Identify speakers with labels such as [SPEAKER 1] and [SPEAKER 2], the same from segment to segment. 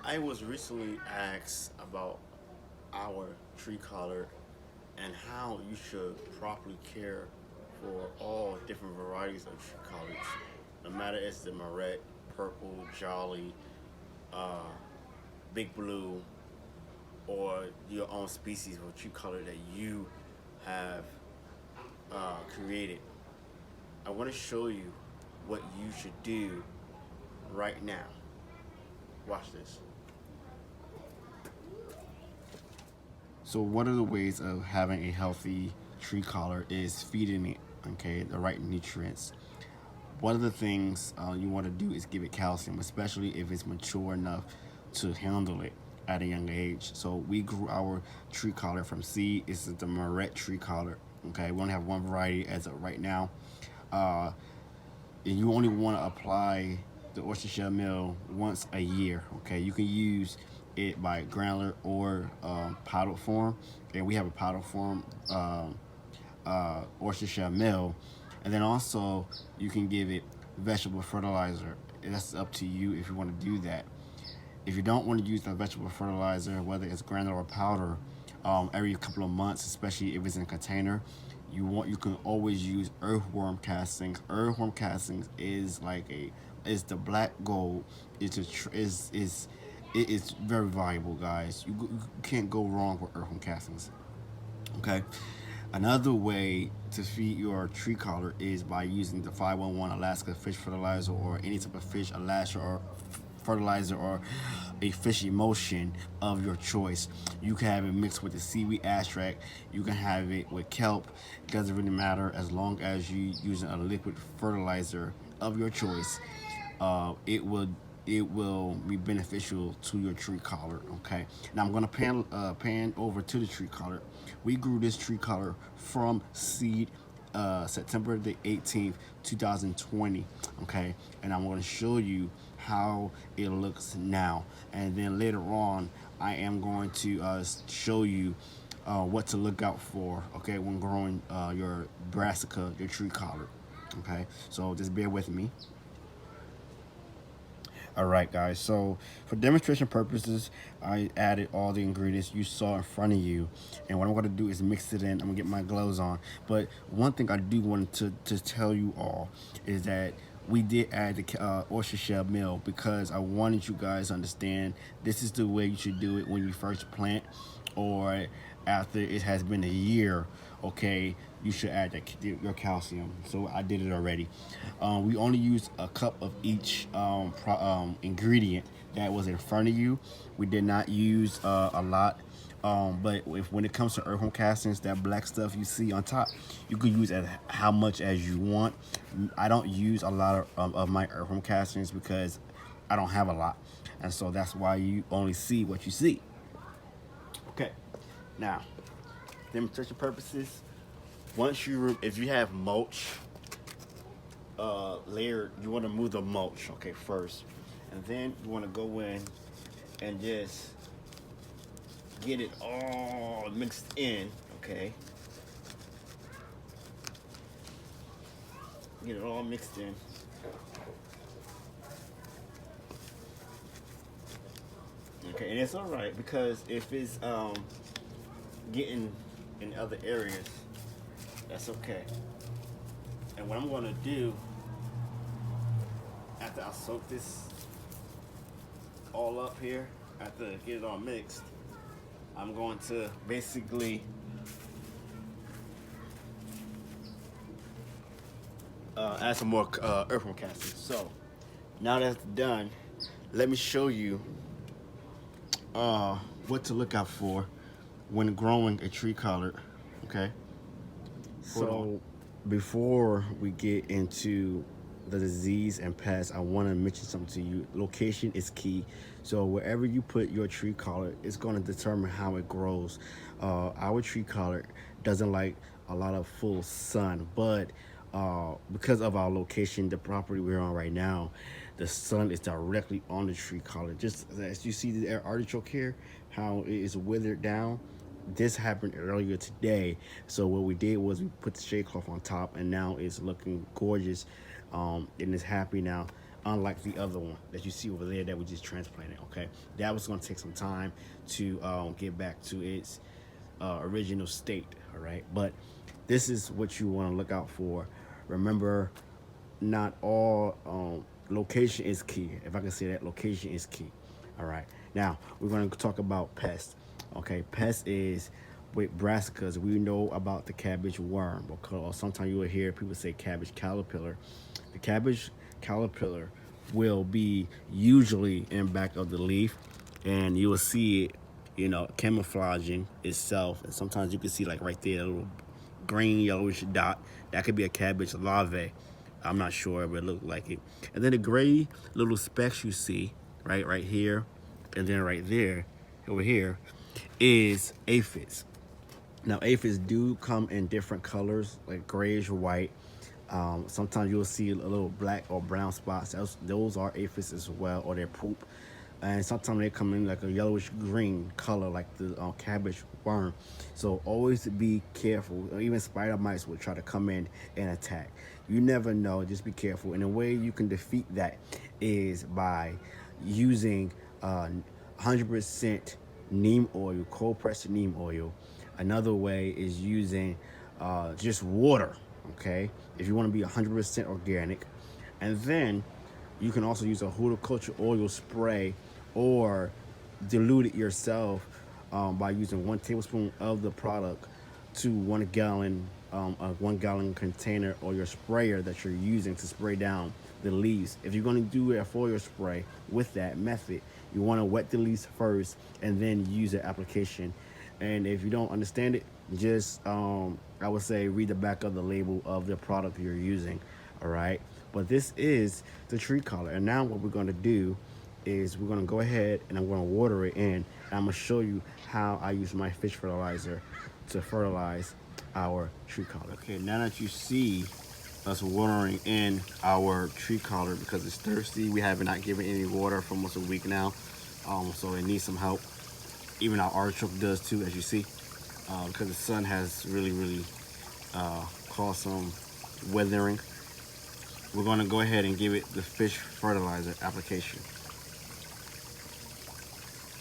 [SPEAKER 1] I was recently asked about our tree collard and how you should properly care for all different varieties of tree collards, no matter it's the Moret, purple, jolly, uh, big blue, or your own species of tree collard that you have created. I want to show you what you should do right now. Watch this. So one of the ways of having a healthy tree collar is feeding it, okay, the right nutrients. One of the things you want to do is give it calcium, especially if it's mature enough to handle it at a young age. So we grew our tree collar from seed. It's the Moret tree collar. Okay, we only have one variety as of right now. Uh, and you only want to apply the oyster shell meal once a year. Okay, you can use it by granular or powdered form, and we have a powdered form oyster shell meal, and then also you can give it vegetable fertilizer. And that's up to you if you want to do that. If you don't want to use the vegetable fertilizer, whether it's granular or powder, every couple of months, especially if it's in a container, you can always use earthworm castings. Earthworm castings is like a is the black gold. It's it is very valuable, guys. You can't go wrong with earthworm castings. Okay. Another way to feed your tree collar is by using the 511 Alaska fish fertilizer or any type of fish Alaska or fertilizer or a fish emulsion of your choice. You can have it mixed with the seaweed extract. You can have it with kelp. It doesn't really matter as long as you using a liquid fertilizer of your choice. It will be beneficial to your tree collar. Okay. Now I'm gonna pan over to the tree collar. We grew this tree collar from seed September the 18th, 2020. Okay, and I'm gonna show you how it looks now, and then later on I am going to show you what to look out for. Okay, when growing your brassica, your tree collar. Okay, so just bear with me. All right, guys. So for demonstration purposes, I added all the ingredients you saw in front of you, and what I'm going to do is mix it in. I'm gonna get my gloves on. But one thing I do want to tell you all is that we did add the oyster shell meal because I wanted you guys to understand this is the way you should do it when you first plant, or after it has been a year. Okay, you should add your calcium. So I did it already. We only used a cup of each ingredient that was in front of you. We did not use a lot. But if when it comes to earthworm castings, that black stuff you see on top, you could use as how much as you want. I don't use a lot of my earthworm castings because I don't have a lot, and so that's why you only see what you see. Okay, now demonstration purposes. If you have mulch layered, you want to move the mulch, okay, first, and then you want to go in and just get it all mixed in, okay. Get it all mixed in. Okay, and it's all right because if it's getting in other areas, that's okay. And what I'm gonna do after I soak this all up here, after I get it all mixed, I'm going to basically add some more earthworm castings. So now that's done, let me show you what to look out for when growing a tree collard. Okay. So before we get into the disease and pests, I want to mention something to you. Location is key. So wherever you put your tree collar, it's going to determine how it grows. Our tree collar doesn't like a lot of full sun, but because of our location, the property we're on right now, the sun is directly on the tree collar. Just as you see the artichoke here, how it is withered down. This happened earlier today, so what we did was we put the shade cloth on top, and now it's looking gorgeous, and it's happy now. unlike the other one that you see over there that we just transplanted. Okay, that was going to take some time to get back to its original state. All right, but this is what you want to look out for. Remember, not all location is key. If I can say that, location is key. All right. Now we're going to talk about pest. Okay, pest is with brassicas. We know about the cabbage worm, or sometimes you will hear people say cabbage caterpillar. The cabbage caterpillar will be usually in back of the leaf, and you will see it, camouflaging itself. And sometimes you can see like right there a little green yellowish dot. That could be a cabbage larvae. I'm not sure, but it looked like it. And then the gray little specks you see, right here, and then right there, over here, is aphids. Now aphids do come in different colors, like grayish white. Sometimes you'll see a little black or brown spots. Those are aphids as well, or their poop. And sometimes they come in like a yellowish green color, like the cabbage worm. So always be careful. Even spider mites will try to come in and attack. You never know. Just be careful. And the way you can defeat that is by using 100% neem oil, cold pressed neem oil. Another way is using just water. Okay, if you want to be 100% organic, and then you can also use a horticulture oil spray or dilute it yourself by using 1 tablespoon of the product to 1 gallon, a 1 gallon container or your sprayer that you're using to spray down the leaves. If you're going to do a foliar spray with that method, you want to wet the leaves first and then use the application. And if you don't understand it, just I would say read the back of the label of the product you're using. All right, but this is the tree collar, and now what we're going to do is we're going to go ahead and I'm going to water it in, and I'm going to show you how I use my fish fertilizer to fertilize our tree collar. Okay, now that you see us watering in our tree collar because it's thirsty, we have not given any water for almost a week now, so it needs some help. Even our artichoke does too, as you see, because the sun has really caused some weathering. We're going to go ahead and give it the fish fertilizer application.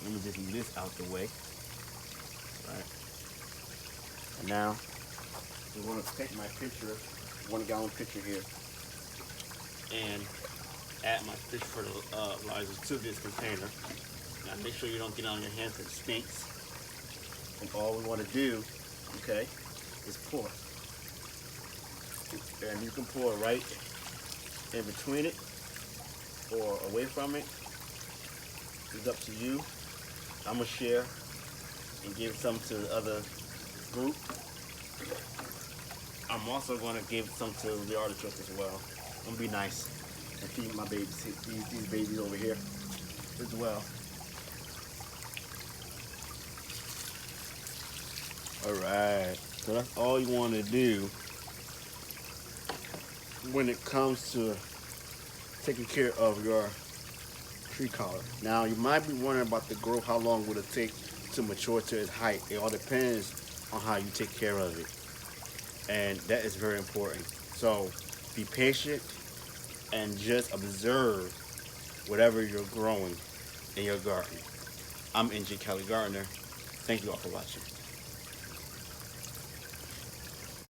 [SPEAKER 1] Let me just move this out the way. All right. And now we're going to take my pitcher, 1 gallon pitcher here, and add my fish fertilizer to this container. Now make sure you don't get on your hands because it stinks. And all we want to do, okay, is pour. And you can pour right in between it or away from it. It's up to you. I'm going to share and give some to the other group. I'm also going to give some to the artichoke as well. I'm going to be nice and feed my babies, these babies over here as well. Alright, so that's all you want to do when it comes to taking care of your tree collar. Now you might be wondering about the growth, how long will it take to mature to its height? It all depends on how you take care of it, and that is very important. So be patient and just observe whatever you're growing in your garden. I'm NG Kelly Gardner. Thank you all for watching.